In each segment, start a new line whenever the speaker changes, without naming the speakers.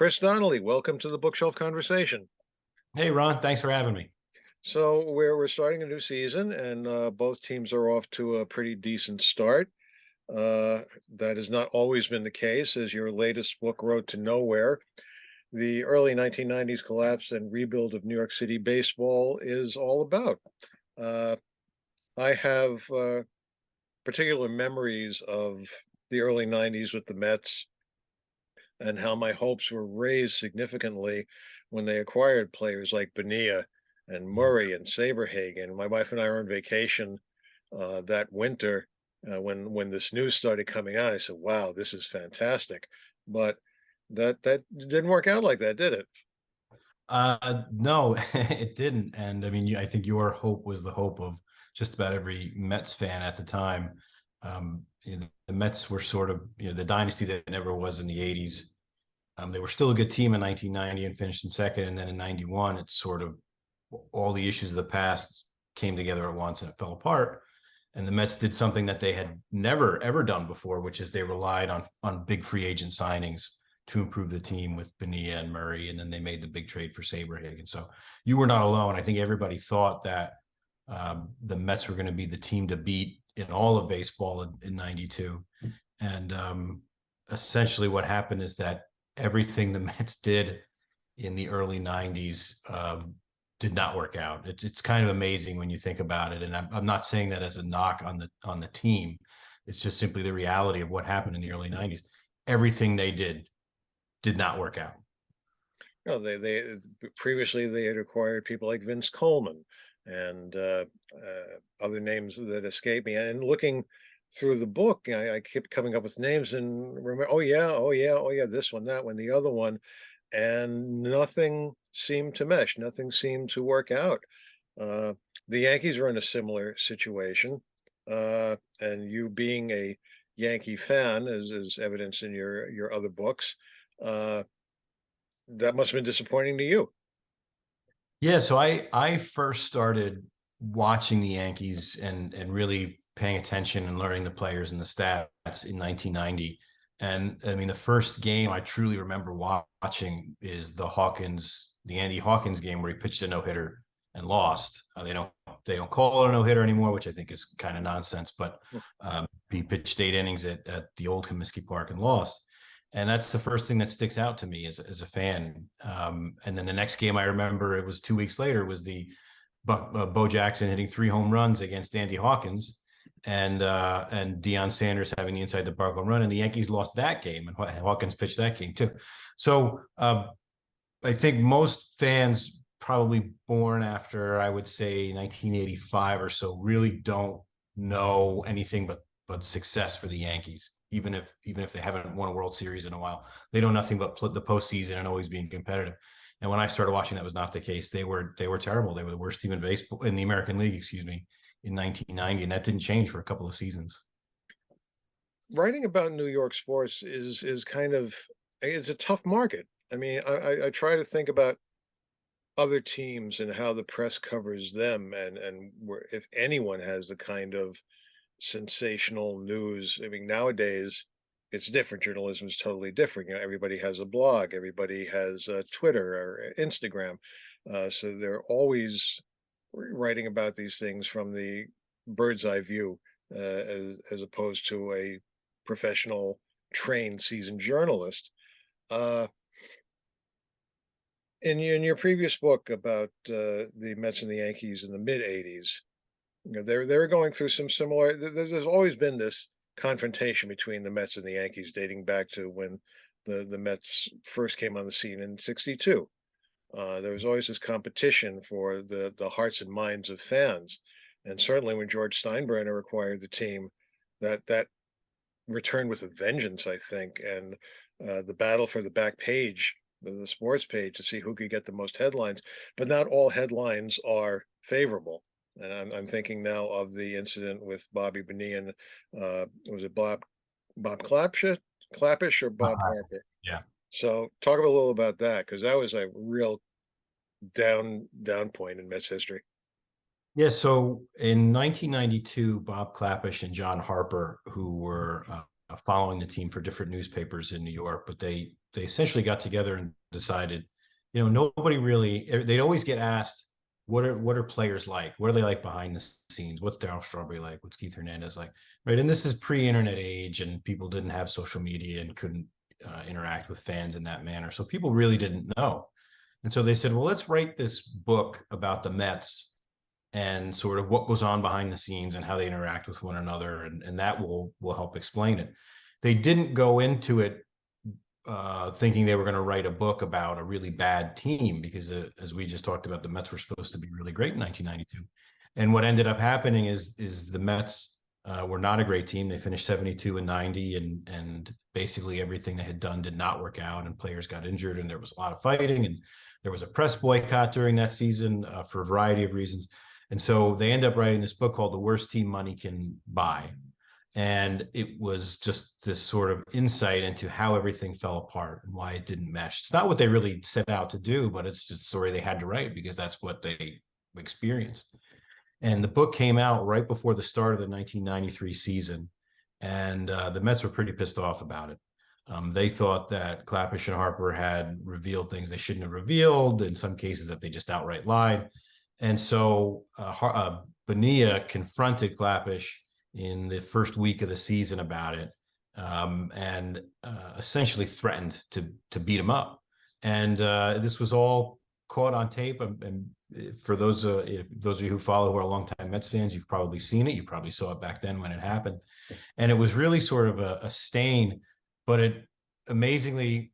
Chris Donnelly, welcome to the Bookshelf Conversation.
Hey, Ron, thanks for having me.
So we're starting a new season, and both teams are off to a pretty decent start. That has not always been the case, as your latest book, Road to Nowhere. The early 1990s collapse and rebuild of New York City baseball is all about. Uh, I have particular memories of the early 90s with the Mets and how my hopes were raised significantly when they acquired players like Bonilla and Murray and Saberhagen. My wife and I were on vacation that winter when this news started coming out. I said, "Wow, this is fantastic," but that didn't work out like that, did it?
No, it didn't. And I mean, I think your hope was the hope of just about every Mets fan at the time. The Mets were sort of, the dynasty that never was in the 80s. They were still a good team in 1990 and finished in second. And then in 91, it's sort of all the issues of the past came together at once and it fell apart. And the Mets did something that they had never, ever done before, which is they relied on big free agent signings to improve the team with Bonilla and Murray, and then they made the big trade for Saberhagen. So you were not alone. I think everybody thought that the Mets were going to be the team to beat in all of baseball in 92. And essentially what happened is that everything the Mets did in the early 90s did not work out. It's kind of amazing when you think about it. And I'm not saying that as a knock on the team. It's just simply the reality of what happened in the early 90s. Everything they did not work out.
No, they previously they had acquired people like Vince Coleman and other names that escape me. And looking through the book, I kept coming up with names and remember, oh yeah, oh yeah, oh yeah, this one, that one, the other one, and nothing seemed to mesh. Nothing seemed to work out. Uh, the Yankees are in a similar situation, and you being a Yankee fan, as is evidenced in your other books. Uh, that must have been disappointing to you.
Yeah, so I first started watching the Yankees and really paying attention and learning the players and the stats in 1990. And I mean, the first game I truly remember watching is the Andy Hawkins game where he pitched a no hitter and lost. They don't call it a no hitter anymore, which I think is kind of nonsense. But he pitched 8 innings at the old Comiskey Park and lost. And that's the first thing that sticks out to me as a fan. And then the next game I remember, it was 2 weeks later, was the Bo Jackson hitting 3 home runs against Andy Hawkins, and Deion Sanders having the inside the park home run, and the Yankees lost that game, and Hawkins pitched that game too. So I think most fans probably born after, I would say, 1985 or so really don't know anything but success for the Yankees. Even if they haven't won a World Series in a while, they know nothing but the postseason and always being competitive. And when I started watching, that was not the case. They were terrible. They were the worst team in baseball in the American League, excuse me, in 1990, and that didn't change for a couple of seasons.
Writing about New York sports is kind of it's a tough market. I mean, I try to think about other teams and how the press covers them, and where if anyone has the kind of sensational news. I mean, nowadays it's different. Journalism is totally different. Everybody has a blog, everybody has Twitter or Instagram, so they're always writing about these things from the bird's eye view, as opposed to a professional, trained, seasoned journalist. Uh, in your previous book about the Mets and the Yankees in the mid '80s, they're going through some similar. There's always been this confrontation between the Mets and the Yankees, dating back to when the Mets first came on the scene in '62. There was always this competition for the hearts and minds of fans, and certainly when George Steinbrenner acquired the team, that returned with a vengeance, I think, and the battle for the back page, the sports page, to see who could get the most headlines. But not all headlines are favorable. And I'm thinking now of the incident with Bobby Bonilla and was it Bob Clappish or Bob Harper?
Yeah.
So talk a little about that, because that was a real down point in Mets history.
Yeah, so in 1992, Bob Clappish and John Harper, who were following the team for different newspapers in New York, but they they essentially got together and decided, nobody really, they'd always get asked, what are players like? What are they like behind the scenes? What's Darryl Strawberry like? What's Keith Hernandez like? Right. And this is pre-internet age, and people didn't have social media and couldn't interact with fans in that manner. So people really didn't know. And so they said, well, let's write this book about the Mets and sort of what goes on behind the scenes and how they interact with one another. And that will help explain it. They didn't go into it thinking they were going to write a book about a really bad team, because as we just talked about, the Mets were supposed to be really great in 1992. And what ended up happening is the Mets were not a great team. They finished 72 and 90, and basically everything they had done did not work out, and players got injured, and there was a lot of fighting, and there was a press boycott during that season for a variety of reasons. And so they end up writing this book called The Worst Team Money Can Buy. And it was just this sort of insight into how everything fell apart and why it didn't mesh. It's not what they really set out to do, but it's just a story they had to write because that's what they experienced. And the book came out right before the start of the 1993 season. And the Mets were pretty pissed off about it. They thought that Klapisch and Harper had revealed things they shouldn't have revealed, in some cases that they just outright lied. And so Bonilla confronted Klapisch in the first week of the season about it, and essentially threatened to beat him up. And this was all caught on tape. And for those of you who follow, who are longtime Mets fans, you've probably seen it. You probably saw it back then when it happened. And it was really sort of a stain, but it amazingly,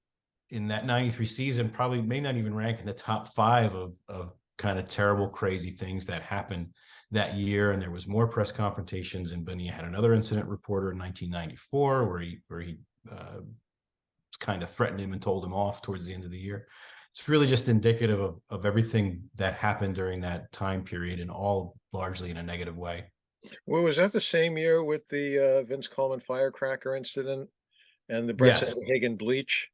in that 93 season, probably may not even rank in the top 5 of kind of terrible, crazy things that happened that year. And there was more press confrontations, and Bonilla had another incident reporter in 1994 where he kind of threatened him and told him off towards the end of the year. It's really just indicative of everything that happened during that time period, and all largely in a negative way.
Well, was that the same year with the Vince Coleman firecracker incident and the Brett
Yes.
Hagen bleach?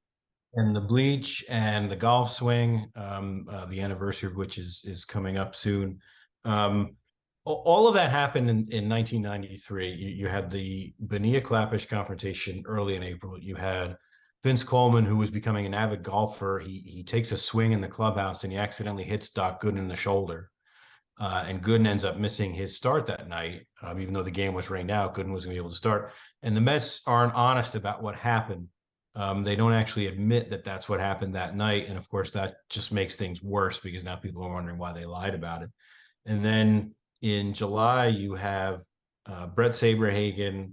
And the bleach and the golf swing, the anniversary of which is coming up soon. All of that happened in 1993. You had the Bonilla Klapisch confrontation early in April. You had Vince Coleman, who was becoming an avid golfer. He takes a swing in the clubhouse and he accidentally hits Doc Gooden in the shoulder. And Gooden ends up missing his start that night, even though the game was rained out. Gooden wasn't going to be able to start. And the Mets aren't honest about what happened. They don't actually admit that that's what happened that night. And of course, that just makes things worse, because now people are wondering why they lied about it. And then in July, you have Brett Saberhagen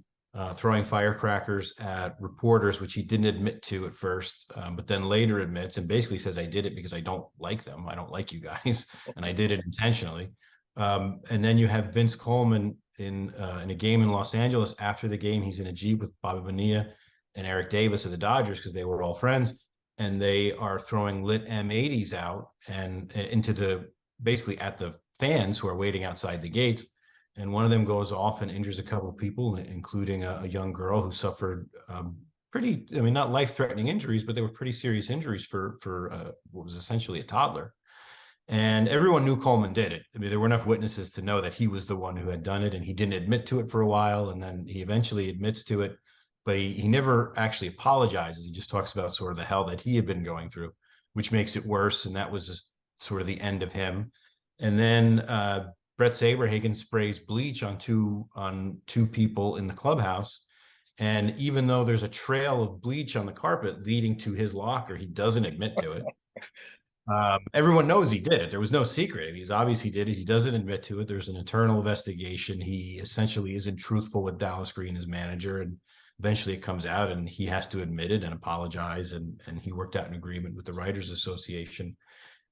throwing firecrackers at reporters, which he didn't admit to at first, but then later admits and basically says, I did it because I don't like them. I don't like you guys. And I did it intentionally. And then you have Vince Coleman in a game in Los Angeles. After the game, he's in a Jeep with Bobby Bonilla and Eric Davis of the Dodgers, because they were all friends. And they are throwing lit M80s out and into basically at the fans who are waiting outside the gates. And one of them goes off and injures a couple of people, including a young girl who suffered not life-threatening injuries, but they were pretty serious injuries for what was essentially a toddler. And everyone knew Coleman did it. I mean, there were enough witnesses to know that he was the one who had done it, and he didn't admit to it for a while, and then he eventually admits to it, but he never actually apologizes. He just talks about sort of the hell that he had been going through, which makes it worse. And that was sort of the end of him. And then Brett Saberhagen sprays bleach on two people in the clubhouse. And even though there's a trail of bleach on the carpet leading to his locker, he doesn't admit to it. Everyone knows he did it. There was no secret. He's obvious he did it. He doesn't admit to it. There's an internal investigation. He essentially isn't truthful with Dallas Green, his manager, and eventually it comes out and he has to admit it and apologize. And he worked out an agreement with the Writers Association.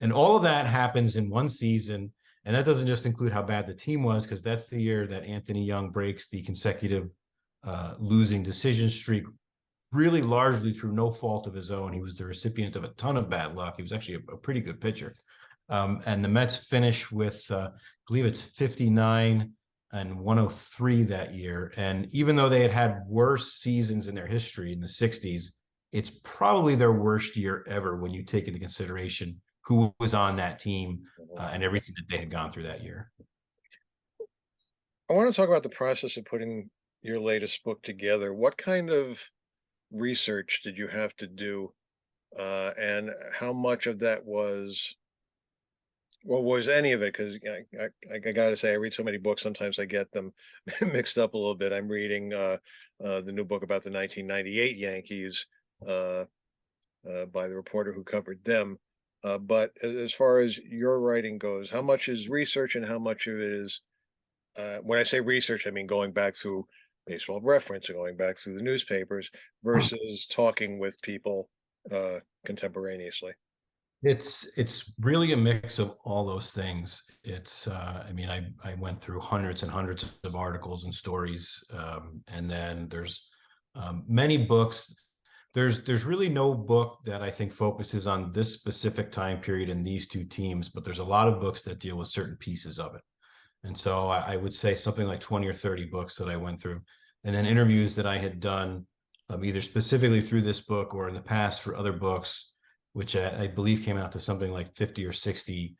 And all of that happens in one season. And that doesn't just include how bad the team was, because that's the year that Anthony Young breaks the consecutive losing decision streak, really largely through no fault of his own. He was the recipient of a ton of bad luck. He was actually a pretty good pitcher. And the Mets finish with, I believe it's 59 and 103 that year. And even though they had worse seasons in their history in the 60s, it's probably their worst year ever when you take into consideration who was on that team and everything that they had gone through that year.
I want to talk about the process of putting your latest book together. What kind of research did you have to do and how much of that was, well, was any of it? Because I got to say, I read so many books. Sometimes I get them mixed up a little bit. I'm reading the new book about the 1998 Yankees uh, by the reporter who covered them. But as far as your writing goes, how much is research and how much of it is, when I say research, I mean going back through baseball reference and going back through the newspapers versus talking with people contemporaneously.
It's really a mix of all those things. It's I mean, I went through hundreds and hundreds of articles and stories, and then there's many books. There's really no book that I think focuses on this specific time period and these two teams, but there's a lot of books that deal with certain pieces of it. And so I would say something like 20 or 30 books that I went through, and then interviews that I had done, either specifically through this book or in the past for other books, which I believe came out to something like 50 or 60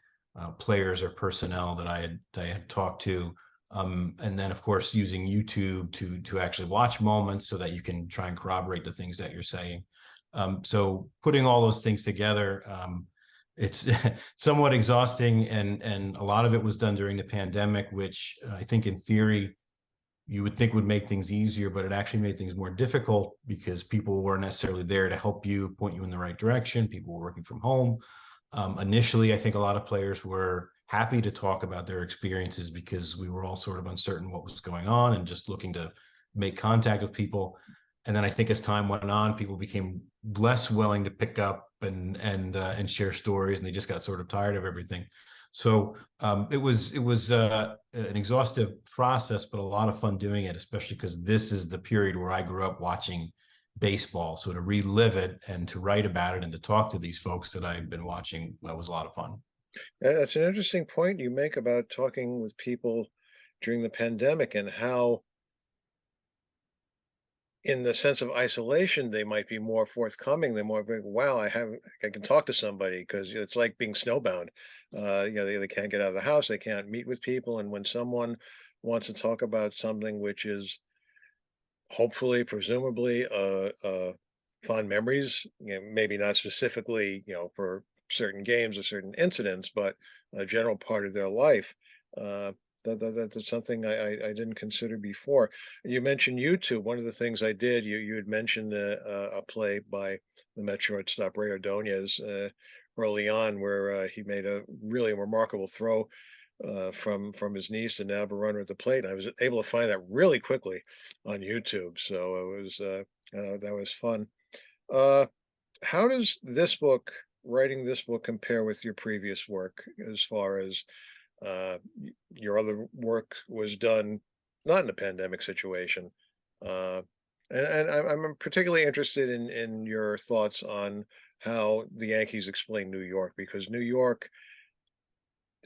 players or personnel that I had talked to. And then, of course, using YouTube to actually watch moments so that you can try and corroborate the things that you're saying. So putting all those things together, it's somewhat exhausting, and a lot of it was done during the pandemic, which I think in theory you would think would make things easier, but it actually made things more difficult because people weren't necessarily there to help you, point you in the right direction. People were working from home. Initially, I think a lot of players were happy to talk about their experiences because we were all sort of uncertain what was going on and just looking to make contact with people. And then I think as time went on, people became less willing to pick up and share stories, and they just got sort of tired of everything. So it was an exhaustive process, but a lot of fun doing it, especially because this is the period where I grew up watching baseball. So to relive it and to write about it and to talk to these folks that I've been watching, that was a lot of fun.
That's an interesting point you make about talking with people during the pandemic and how, in the sense of isolation, they might be more forthcoming. They're more like, wow, I can talk to somebody because it's like being snowbound. They can't get out of the house, they can't meet with people. And when someone wants to talk about something which is hopefully, presumably, fond memories, maybe not specifically, for certain games or certain incidents, but a general part of their life. Uh, that's something I didn't consider before. You mentioned YouTube. One of the things I did, you had mentioned a play by the Met shortstop Ray Ordonez early on, where he made a really remarkable throw from his knees to nab a runner at the plate. I was able to find that really quickly on YouTube, so that was fun. Uh, how does writing this book, compare with your previous work, as far as your other work was done not in a pandemic situation? Uh, and I'm particularly interested in your thoughts on how the Yankees explain New York, because New York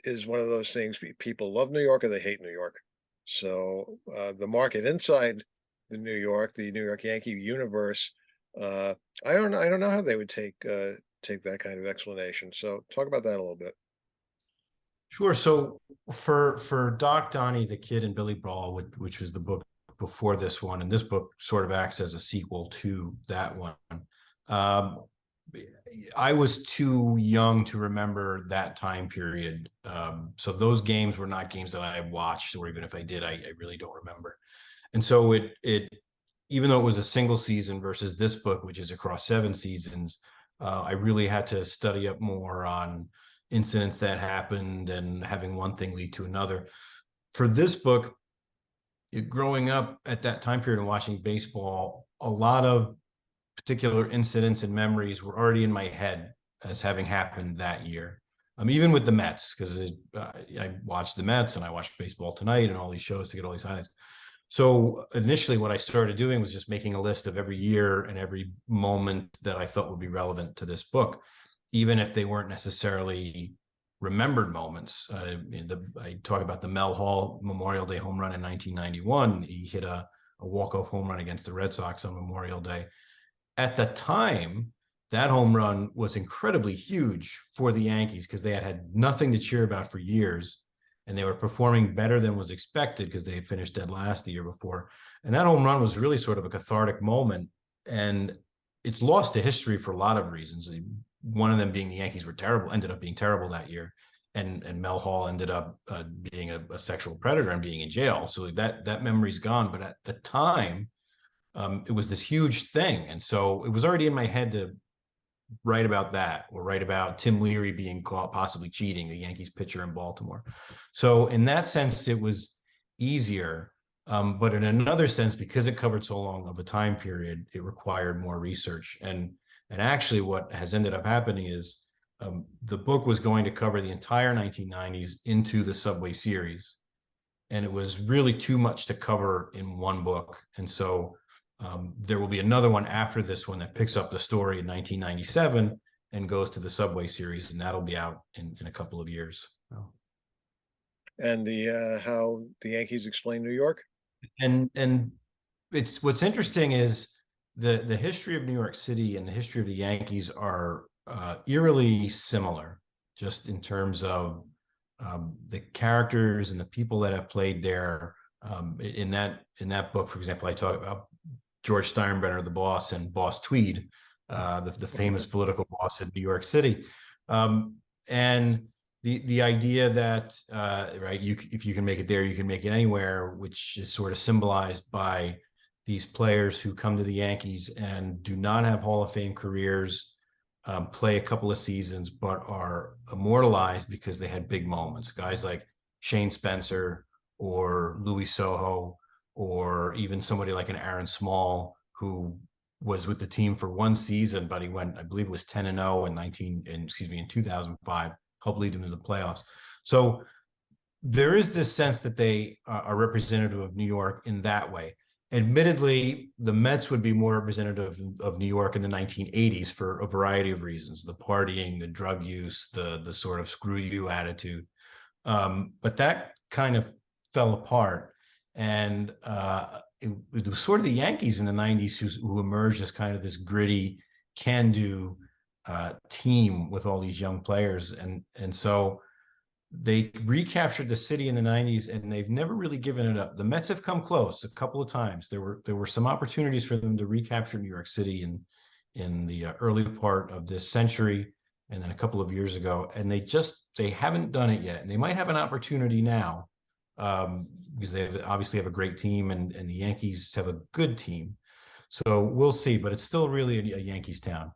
is one of those things, people love New York or they hate New York. So the market inside the New York Yankee universe, uh, I don't know how they would take that kind of explanation. So talk about that a little bit.
Sure. So for Doc Donnie, the Kid, and Billy Ball, which was the book before this one, and this book sort of acts as a sequel to that one. Um, I was too young to remember that time period. So those games were not games that I watched, or even if I did, I really don't remember. And so it even though it was a single season versus this book, which is across 7 seasons, I really had to study up more on incidents that happened and having one thing lead to another. For this book, growing up at that time period and watching baseball, a lot of particular incidents and memories were already in my head as having happened that year. Even with the Mets, because I watched the Mets and I watched Baseball Tonight and all these shows to get all these highlights. So initially, what I started doing was just making a list of every year and every moment that I thought would be relevant to this book, even if they weren't necessarily remembered moments. I talk about the Mel Hall Memorial Day home run in 1991. He hit a walk-off home run against the Red Sox on Memorial Day. At the time, that home run was incredibly huge for the Yankees because they had nothing to cheer about for years, and they were performing better than was expected because they had finished dead last the year before. And that home run was really sort of a cathartic moment. And it's lost to history for a lot of reasons. One of them being the Yankees ended up being terrible that year, and Mel Hall ended up being a sexual predator and being in jail. So that memory's gone. But at the time, it was this huge thing, and so it was already in my head to write about that, or write about Tim Leary being caught possibly cheating, the Yankees pitcher in Baltimore. So in that sense, it was easier. But in another sense, because it covered so long of a time period, it required more research. And actually, what has ended up happening is the book was going to cover the entire 1990s into the Subway Series, and it was really too much to cover in one book. And so there will be another one after this one that picks up the story in 1997 and goes to the Subway Series, and that'll be out in a couple of years.
And the how the Yankees explain New York.
And it's what's interesting is the history of New York City and the history of the Yankees are eerily similar, just in terms of the characters and the people that have played there. In that book, for example, I talk about George Steinbrenner, the boss, and Boss Tweed, the famous political boss in New York City, and the idea that right, if you can make it there, you can make it anywhere, which is sort of symbolized by these players who come to the Yankees and do not have Hall of Fame careers, play a couple of seasons, but are immortalized because they had big moments. Guys like Shane Spencer or Louis Soho, or even somebody like an Aaron Small, who was with the team for one season, but he went, I believe it was 10-0 in 2005, helped lead them to the playoffs. So there is this sense that they are representative of New York in that way. Admittedly, the Mets would be more representative of New York in the 1980s for a variety of reasons: the partying, the drug use, the sort of screw you attitude. But that kind of fell apart. And it was sort of the Yankees in the 90s who emerged as kind of this gritty, can-do team with all these young players. And so they recaptured the city in the 90s, and they've never really given it up. The Mets have come close a couple of times. There were some opportunities for them to recapture New York City in the early part of this century, and then a couple of years ago, and they haven't done it yet. And they might have an opportunity now, because they obviously have a great team, and the Yankees have a good team. So we'll see, but it's still really a Yankees town.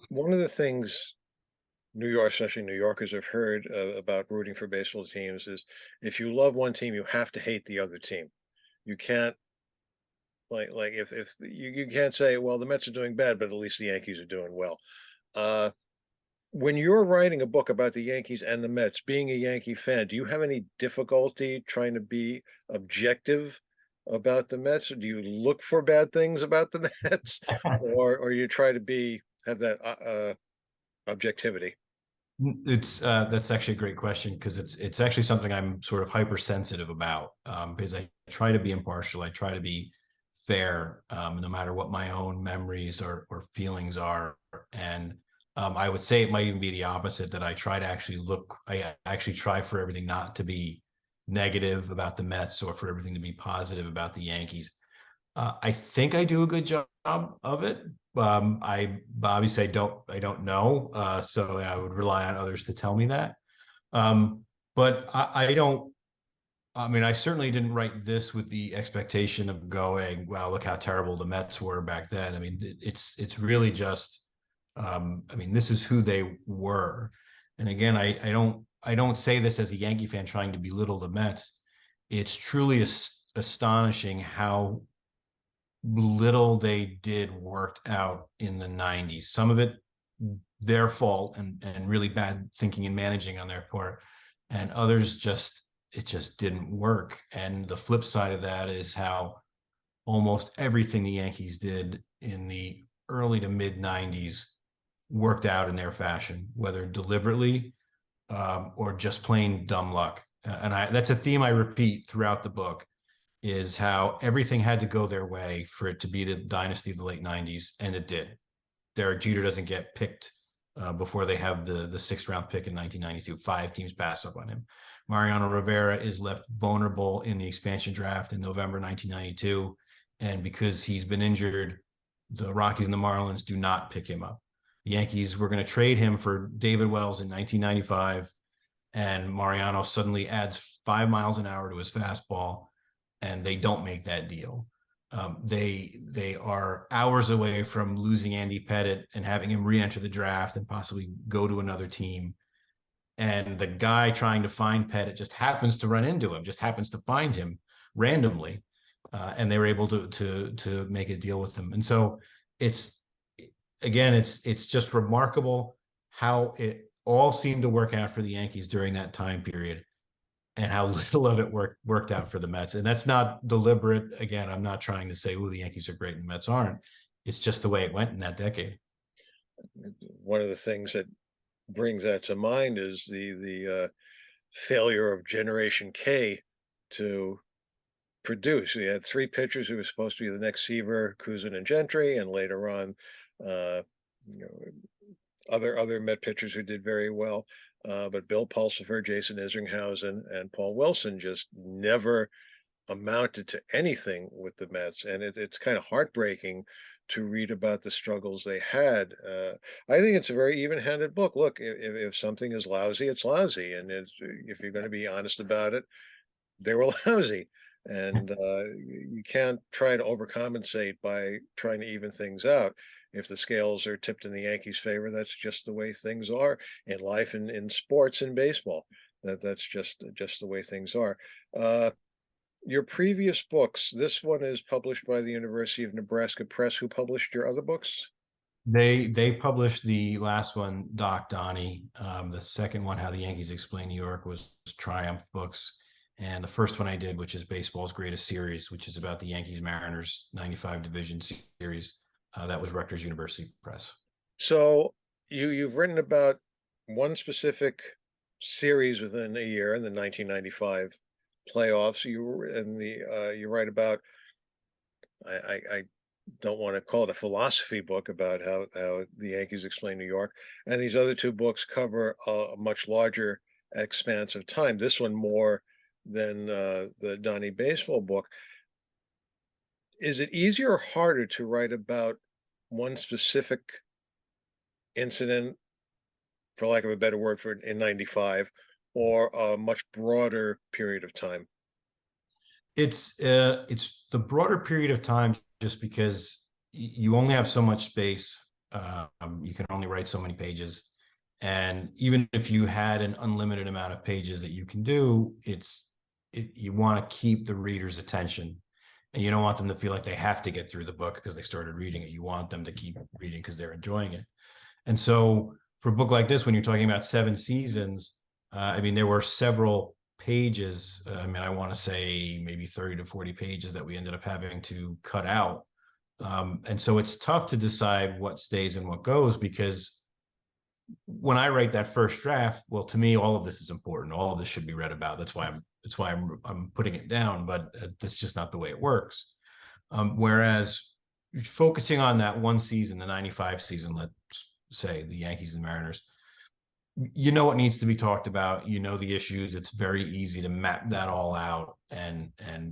One of the things New York, especially New Yorkers, have heard about rooting for baseball teams is if you love one team, you have to hate the other team. You can't like if you can't say, well, the Mets are doing bad, but at least the Yankees are doing well. When you're writing a book about the Yankees and the Mets, being a Yankee fan, do you have any difficulty trying to be objective about the Mets? Or do you look for bad things about the Mets, or you try to have that objectivity?
That's actually a great question, because it's actually something I'm sort of hypersensitive about, because I try to be impartial. I try to be fair, no matter what my own memories or feelings are. And I would say it might even be the opposite, that I actually try for everything not to be negative about the Mets, or for everything to be positive about the Yankees. I think I do a good job of it. I obviously I don't know, so I would rely on others to tell me that. But I don't. I mean, I certainly didn't write this with the expectation of going, "Wow, look how terrible the Mets were back then." I mean, it's really just. I mean, this is who they were, and again, I don't say this as a Yankee fan trying to belittle the Mets. It's truly astonishing how little they did worked out in the 90s. Some of it their fault, and really bad thinking and managing on their part, and others it just didn't work. And the flip side of that is how almost everything the Yankees did in the early to mid 90s worked out in their fashion, whether deliberately or just plain dumb luck. And that's a theme I repeat throughout the book, is how everything had to go their way for it to be the dynasty of the late 90s, and it did. Derek Jeter doesn't get picked before they have the sixth round pick in 1992. 5 teams pass up on him. Mariano Rivera is left vulnerable in the expansion draft in November 1992, and because he's been injured the Rockies and the Marlins do not pick him up. The Yankees were going to trade him for David Wells in 1995, and Mariano suddenly adds 5 miles an hour to his fastball, and they don't make that deal. They are hours away from losing Andy Pettitte and having him re-enter the draft and possibly go to another team. And the guy trying to find Pettitte just happens to run into him, just happens to find him randomly, and they were able to make a deal with him. And so it's it's just remarkable how it all seemed to work out for the Yankees during that time period, and how little of it worked out for the Mets. And that's not deliberate. Again, I'm not trying to say, oh, the Yankees are great and the Mets aren't. It's just the way it went in that decade.
One of the things that brings that to mind is the failure of Generation K to produce. We had three pitchers who were supposed to be the next Seaver, Kuzin, and Gentry, and later on, you know, other Met pitchers who did very well. But Bill Pulsipher, Jason Isringhausen, and Paul Wilson just never amounted to anything with the Mets, and it's kind of heartbreaking to read about the struggles they had. I think it's a very even-handed book. Look, if something is lousy, it's lousy, and if you're going to be honest about it, they were lousy, and you can't try to overcompensate by trying to even things out. If the scales are tipped in the Yankees' favor, that's just the way things are in life and in sports and baseball. That's just the way things are. Your previous books, this one is published by the University of Nebraska Press. Who published your other books?
They published the last one, Doc Donnie. The second one, How the Yankees Explain New York, was Triumph Books. And the first one I did, which is Baseball's Greatest Series, which is about the Yankees Mariners 95 division series, that was Rutgers University Press.
So you've written about one specific series within a year in the 1995 playoffs. You write about, I don't want to call it a philosophy book about how the Yankees explain New York, and these other two books cover a much larger expanse of time. This one more than the Donnie baseball book. Is it easier or harder to write about one specific incident, for lack of a better word, for in 95, or a much broader period of time?
It's the broader period of time, just because you only have so much space. You can only write so many pages, and even if you had an unlimited amount of pages that you can do, you want to keep the reader's attention, and you don't want them to feel like they have to get through the book because they started reading it. You want them to keep reading because they're enjoying it. And so for a book like this, when you're talking about 7 seasons, I mean, there were several pages. I mean, I want to say maybe 30 to 40 pages that we ended up having to cut out. And so it's tough to decide what stays and what goes, because when I write that first draft, well, to me, all of this is important. All of this should be read about. That's why I'm putting it down, but that's just not the way it works. Whereas focusing on that one season, the 95 season, let's say the Yankees and Mariners, you know what needs to be talked about, you know the issues. It's very easy to map that all out and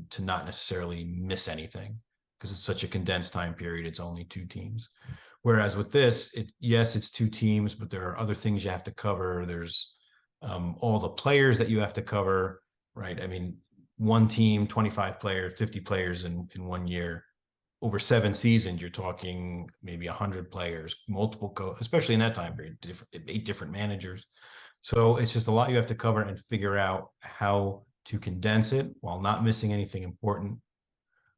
to not necessarily miss anything, because it's such a condensed time period. It's only 2 teams. Whereas with this, yes, it's 2 teams, but there are other things you have to cover. There's all the players that you have to cover, right? I mean, one team, 25 players, 50 players in 1 year. Over 7 seasons, you're talking maybe 100 players, multiple especially in that time period, 8 different managers. So it's just a lot you have to cover and figure out how to condense it while not missing anything important,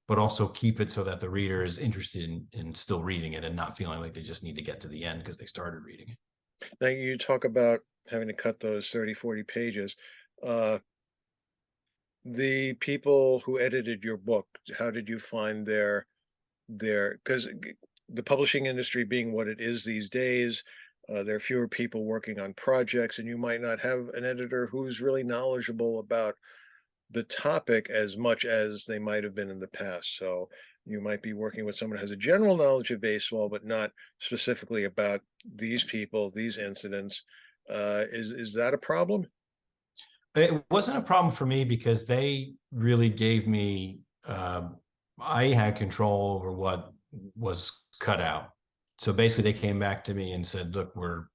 but also keep it so that the reader is interested in still reading it and not feeling like they just need to get to the end because they started reading it.
Now you talk about having to cut those 30, 40 pages. The people who edited your book, how did you find their because the publishing industry being what it is these days, there are fewer people working on projects, and you might not have an editor who's really knowledgeable about the topic as much as they might have been in the past. So you might be working with someone who has a general knowledge of baseball, but not specifically about these people, these incidents. Is that a problem?
It wasn't a problem for me because they really gave me, I had control over what was cut out. So basically, they came back to me and said, "Look, we're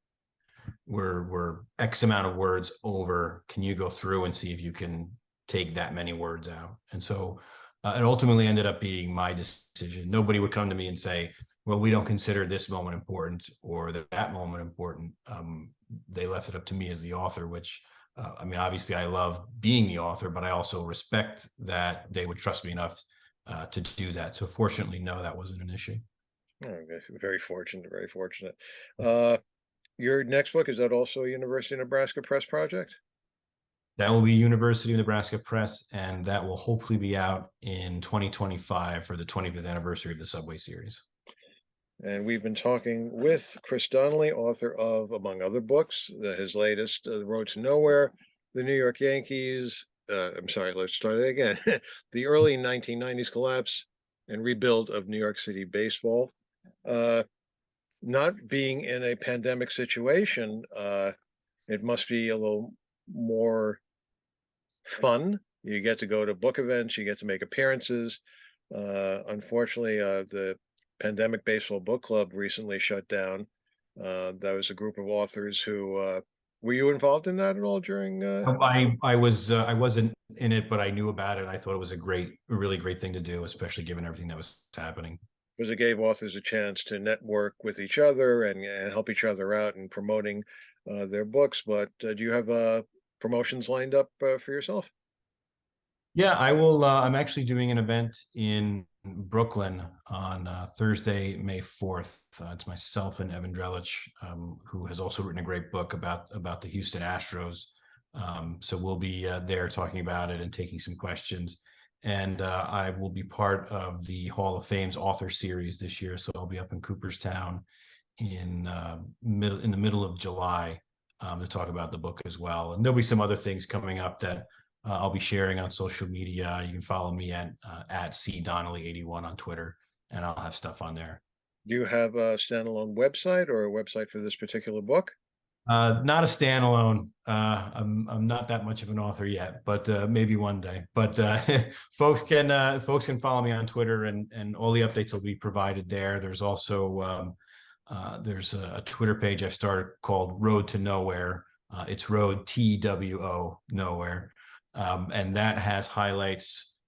X amount of words over. Can you go through and see if you can take that many words out?" And so it ultimately ended up being my decision. Nobody would come to me and say, "Well, we don't consider this moment important or that moment important." They left it up to me as the author, which I mean, obviously, I love being the author, but I also respect that they would trust me enough to do that. So fortunately, no, that wasn't an issue.
Oh, okay, very fortunate, very fortunate. Uh, your next book, is that also a University of Nebraska Press project?
That will be University of Nebraska Press, and that will hopefully be out in 2025 for the 25th anniversary of the Subway series.
And we've been talking with Chris Donnelly, author of, among other books, his latest, The Road to Nowhere, The New York Yankees. I'm sorry, let's start that again. The early 1990s collapse and rebuild of New York City baseball. Uh, Not being in a pandemic situation, it must be a little more fun. You get to go to book events, you get to make appearances. Unfortunately, the Pandemic Baseball Book Club recently shut down. That was a group of authors who were you involved in that at all during
I wasn't in it, but I knew about it. I thought it was a really great thing to do, especially given everything that was happening.
because it gave authors a chance to network with each other and help each other out in promoting their books. But do you have promotions lined up for yourself?
Yeah, I will. I'm actually doing an event in Brooklyn on Thursday, May 4th. It's myself and Evan Drelich, who has also written a great book about the Houston Astros. So we'll be there talking about it and taking some questions. And I will be part of the Hall of Fame's author series this year. So I'll be up in Cooperstown in the middle of July to talk about the book as well. And there'll be some other things coming up that I'll be sharing on social media. You can follow me at cdonnelly81 on Twitter, and I'll have stuff on there.
Do you have a standalone website or a website for this particular book?
Not a standalone. I'm not that much of an author yet, but maybe one day. But folks can follow me on Twitter, and all the updates will be provided there. There's also there's a Twitter page I've started called Road to Nowhere. It's Road TWO Nowhere, and that has highlights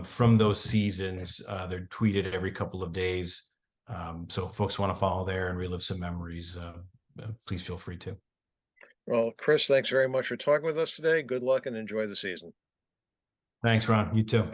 from those seasons. They're tweeted every couple of days. So if folks want to follow there and relive some memories, please feel free to.
Well, Chris, thanks very much for talking with us today. Good luck and enjoy the season.
Thanks, Ron. You too.